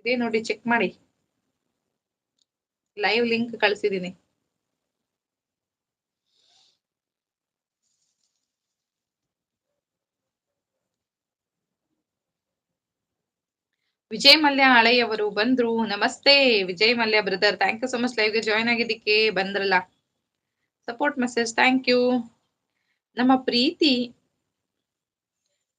ಇದೆ ನೋಡಿ, ಚೆಕ್ ಮಾಡಿ. ಲೈವ್ ಲಿಂಕ್ ಕಳಿಸಿದೀನಿ. ವಿಜಯ್ ಮಲ್ಯ ಹಳೆಯವರು ಬಂದ್ರು. ನಮಸ್ತೆ Vijay Mallya brother, thank you so much ಲೈವ್ಗೆ ಜಾಯ್ನ್ ಆಗಿದ್ದಕ್ಕೆ. ಬಂದ್ರಲ್ಲ, ಸಪೋರ್ಟ್ ಮೆಸೇಜ್, ಥ್ಯಾಂಕ್ ಯು. ನಮ್ಮ ಪ್ರೀತಿ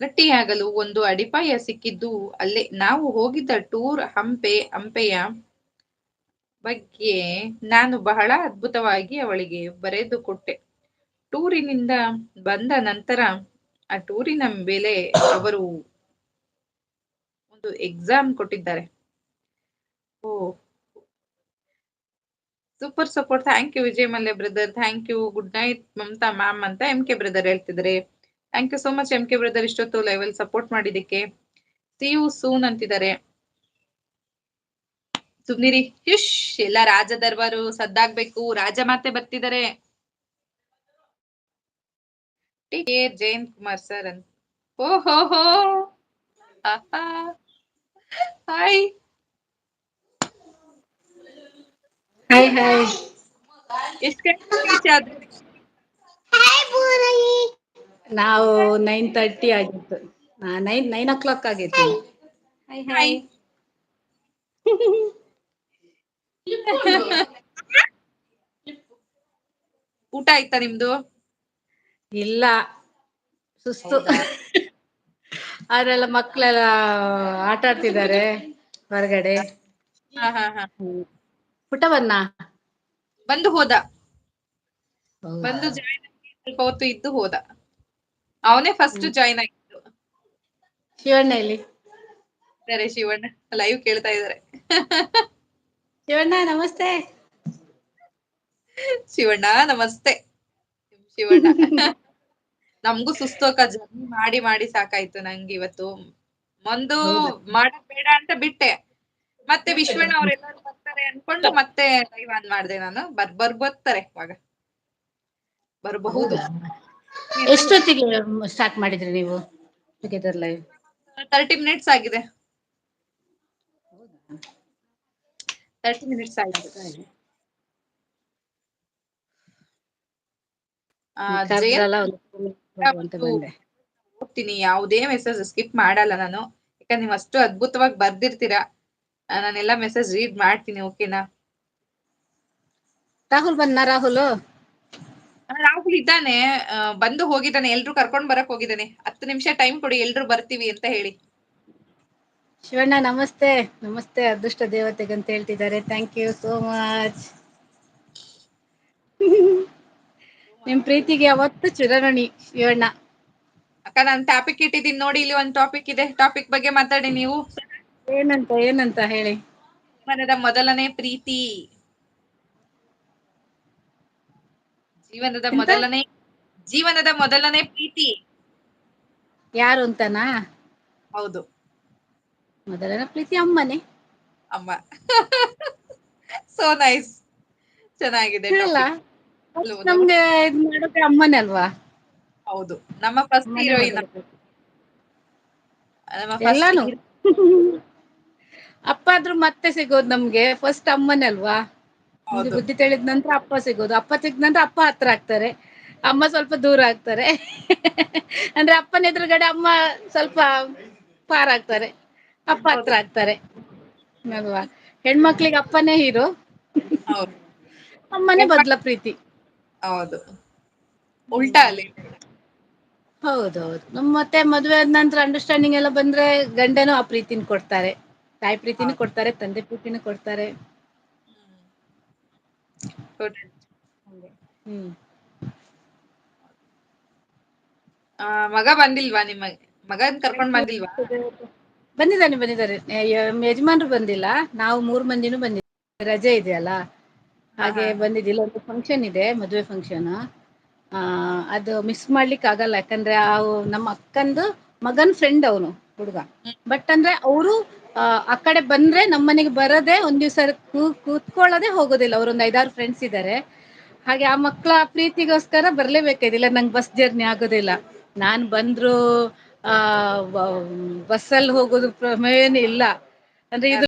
ಗಟ್ಟಿಯಾಗಲು ಒಂದು ಅಡಿಪಾಯ ಸಿಕ್ಕಿದ್ದು ಅಲ್ಲೇ. ನಾವು ಹೋಗಿದ್ದ ಟೂರ್ ಹಂಪೆಯ ಬಗ್ಗೆ ನಾನು ಬಹಳ ಅದ್ಭುತವಾಗಿ ಅವಳಿಗೆ ಬರೆದುಕೊಟ್ಟೆ. ಟೂರಿನಿಂದ ಬಂದ ನಂತರ ಆ ಟೂರಿನ ಮೇಲೆ ಅವರು ಒಂದು ಎಕ್ಸಾಮ್ ಕೊಟ್ಟಿದ್ದಾರೆ. Oh, super support, thank you Vijay Mallya brother, thank you. Good night Mamata ma'am ಅಂತ MK ಬ್ರದರ್ ಹೇಳ್ತಿದ್ದಾರೆ. Thank you so much MK brother, ಇಷ್ಟೊತ್ತು ಲೈವ್ ಅಲ್ಲಿ ಸಪೋರ್ಟ್ ಮಾಡಿದ್ದಕ್ಕೆ. ಸಿ ಯು ಸೂನ್ ಅಂತಿದ್ದಾರೆ. ಸುಮ್ನಿರಿ, ಹುಷ್, ಎಲ್ಲ ರಾಜ ದರ್ಬಾರು ಸದ್ದಾಗ್ಬೇಕು, ರಾಜಮಾತೆ ಬರ್ತಿದ್ದಾರೆ. ಜೈನ್ ಕುಮಾರ್ ಸರ್ ಅಂತ. ಓಹೋ ಹೋ, ಹಾಯ್ ಹಾಯ್ ಹಾಯ್. ಎಷ್ಟು ಗಂಟೆ ರೀಚ್ ಆದ್ರಿ? ನಾವು 9:30 ಆಗಿತ್ತು. 9 ಆಗಿತ್ತು. Hi hi. ಊಟ ಆಯ್ತಾ ನಿಮ್ದು? ಇಲ್ಲ, ಸುಸ್ತು. ಅವರೆಲ್ಲ ಮಕ್ಕಳೆಲ್ಲ ಆಟ ಆಡ್ತಿದ್ದಾರೆ ಹೊರಗಡೆ. ಪುಟ್ಟವನ್ನ ಬಂದು ಹೋದ, ಬಂದು ಜಾಯ್ನ್ ಆಗಿ ಸ್ವಲ್ಪ ಹೊತ್ತು ಇದ್ದು ಹೋದ. ಅವನೇ ಫಸ್ಟ್ ಜಾಯ್ನ್ ಆಗಿದ್ದು. ಶಿವಣ್ಣ ಇಲ್ಲಿ ಇದ್ದಾರೆ, ಶಿವಣ್ಣ ಲೈವ್ ಕೇಳ್ತಾ ಇದ್ದಾರೆ. ಶಿವಣ್ಣ ನಮಸ್ತೆ. ಶಿವಣ್ಣ ನಮಸ್ತೆ. ಶಿವಣ್ಣ ನಮ್ಗೂ ಸುಸ್ತು ಅಕ್ಕ, ಜರ್ನಿ ಮಾಡಿ ಮಾಡಿ ಸಾಕಾಯ್ತು ನಂಗೆ ಇವತ್ತು. ಒಂದು ಮಾಡಕ್ ಬೇಡ ಅಂತ ಬಿಟ್ಟೆ, ಮತ್ತೆ ವಿಶ್ವಣ್ಣ ಅವ್ರೆಲ್ಲರೂ ಬರ್ತಾರೆ ಅನ್ಕೊಂಡು ಮತ್ತೆ ಲೈವ್ ಆನ್ ಮಾಡಿದೆ ನಾನು. ಬರ್ತಾರೆ ಇವಾಗ, ಬರಬಹುದು. ಎಷ್ಟೊತ್ತಿಗೆ ಸ್ಟಾರ್ಟ್ ಮಾಡಿದ್ರಿ ನೀವು ಟುಗೆದರ್ ಲೈವ್? 30 ಮಿನಿಟ್ಸ್ ಆಗಿದೆ. 30 ಮಿನಿಟ್ಸ್ ಆಯ್ತು. ಹೋಗ್ತೀನಿ, ಯಾವುದೇ ಮೆಸೇಜ್ ಸ್ಕಿಪ್ ಮಾಡಲ್ಲ ನಾನು, ಯಾಕಂದ್ರೆ ನೀವು ಅಷ್ಟು ಅದ್ಭುತವಾಗಿ ಬರ್ದಿರ್ತೀರಾ. ನಾನೆಲ್ಲ ಮೆಸೇಜ್ ರೀಡ್ ಮಾಡ್ತೀನಿ, ಓಕೆನಾ? ರಾಹುಲ್ ಬಂದ್ನಾ? ರಾಹುಲ್ ಇದ್ದಾನೆ, ಬಂದು ಹೋಗಿದ್ದಾನೆ. ಎಲ್ರು ಕರ್ಕೊಂಡ್ ಬರಕ್ ಹೋಗಿದ್ದಾನೆ. 10 ನಿಮಿಷ ಟೈಮ್ ಕೊಡಿ, ಎಲ್ರು ಬರ್ತೀವಿ ಅಂತ ಹೇಳಿ. ಶಿವಣ್ಣ ನಮಸ್ತೆ. ನಮಸ್ತೆ, ಅದೃಷ್ಟ ದೇವತೆಗೆ ಅಂತ ಹೇಳ್ತಿದ್ದಾರೆ. Thank you so much. ನಿಮ್ ಪ್ರೀತಿಗೆ ಯಾವತ್ತು ಚಿರಋಣಿ ಶಿವಣ್ಣ. ಅಕ್ಕ, ನಾನು ಟಾಪಿಕ್ ಇಟ್ಟಿದ್ದೀನಿ ನೋಡಿ, ಇಲ್ಲಿ ಒಂದು ಟಾಪಿಕ್ ಇದೆ. ಟಾಪಿಕ್ ಬಗ್ಗೆ ಮಾತಾಡಿ ನೀವು. ಏನಂತ ಹೇಳಿ. ಜೀವನದ ಮೊದಲನೇ ಪ್ರೀತಿ. ಜೀವನದ ಮೊದಲನೇ ಪ್ರೀತಿ ಯಾರು ಅಂತನಾ? ಹೌದು, ಮೊದಲನೇ ಪ್ರೀತಿ ಅಮ್ಮನೇ. ಅಮ್ಮ. ಸೋ ನೈಸ್, ಚೆನ್ನಾಗಿದೆ ಟಾಪಿಕ್. ನಮ್ಗೆ ಇದು ಮಾಡೋಕೆ ಅಮ್ಮನೇ ಅಲ್ವಾ? ಹೌದು, ನಮ್ಮ ಫಸ್ಟ್ ಹೀರೋಯಿನ್. ಎಲ್ಲಾನು ಅಪ್ಪ ಆದ್ರೂ ಮತ್ತೆ ಸಿಗೋದು ನಮ್ಗೆ ಫಸ್ಟ್ ಅಮ್ಮನೇ ಅಲ್ವಾ? ನಮ್ಗೆ ಬುದ್ಧಿ ತಿಳಿದ ನಂತರ ಅಪ್ಪ ಸಿಗೋದು. ಅಪ್ಪ ಸಿಕ್ಕ ನಂತರ ಅಪ್ಪ ಹತ್ರ ಆಗ್ತಾರೆ, ಅಮ್ಮ ಸ್ವಲ್ಪ ದೂರ ಆಗ್ತಾರೆ. ಅಂದ್ರೆ ಅಪ್ಪನ ಎದುರುಗಡೆ ಅಮ್ಮ ಸ್ವಲ್ಪ ಪಾರಾಗ್ತಾರೆ, ಅಪ್ಪ ಹತ್ರ ಆಗ್ತಾರೆ ಅಲ್ವಾ? ಹೆಣ್ಮಕ್ಳಿಗೆ ಅಪ್ಪನೇ ಹೀರೋ, ಅಮ್ಮನೇ ಬದ್ಲ ಪ್ರೀತಿ. ಹೌದು, ಉಲ್ಟಾ ಅಲ್ಲಿ. ಹೌದೌದು. ಮತ್ತೆ ಮದುವೆ ಆದ ನಂತರ ಅಂಡರ್ಸ್ಟ್ಯಾಂಡಿಂಗ್ ಎಲ್ಲ ಬಂದ್ರೆ ಗಂಡನು ಆ ಪ್ರೀತಿನ ಕೊಡ್ತಾರೆ, ತಾಯಿ ಪ್ರೀತಿನೂ ಕೊಡ್ತಾರೆ, ತಂದೆ ಪ್ರೀತಿನೂ ಕೊಡ್ತಾರೆ. ಮಗ ಬಂದಿಲ್ವಾ? ನಿಮ್ಮ ಮಗನ್ ಕರ್ಕೊಂಡ್ ಬಂದಿಲ್ವಾ? ಬಂದಿದ್ದಾರೆ. ಯಜಮಾನ್ರು ಬಂದಿಲ್ಲ, ನಾವು 3 ಮಂದಿನೂ ಬಂದಿದ್ದೀವಿ. ರಜೆ ಇದೆಯಲ್ಲ, ಹಾಗೆ ಬಂದಿದ್ದಿಲ್ಲ. ಒಂದು ಫಂಕ್ಷನ್ ಇದೆ, ಮದುವೆ ಫಂಕ್ಷನ್. ಅದು ಮಿಸ್ ಮಾಡ್ಲಿಕ್ಕೆ ಆಗಲ್ಲ, ಯಾಕಂದ್ರೆ ನಮ್ಮ ಅಕ್ಕಂದು ಮಗನ್ ಫ್ರೆಂಡ್ ಅವನು ಹುಡುಗ. ಬಟ್ ಅಂದ್ರೆ ಅವರು ಆ ಕಡೆ ಬಂದ್ರೆ ನಮ್ಮನೆಗೆ ಬರದೆ ಒಂದ್ ದಿವ್ಸ ಕೂತ್ಕೊಳ್ಳದೆ ಹೋಗೋದಿಲ್ಲ. ಅವರೊಂದು 5-6 ಫ್ರೆಂಡ್ಸ್ ಇದ್ದಾರೆ. ಹಾಗೆ ಆ ಮಕ್ಕಳ ಪ್ರೀತಿಗೋಸ್ಕರ ಬರ್ಲೇಬೇಕಾಗಿಲ್ಲ. ನಂಗೆ ಬಸ್ ಜರ್ನಿ ಆಗೋದಿಲ್ಲ. ನಾನ್ ಬಂದ್ರು ಬಸ್ಸಲ್ಲಿ ಹೋಗೋದು ಪ್ರಮೇಯನೇ ಇಲ್ಲ. ಅಂದ್ರೆ ಇದು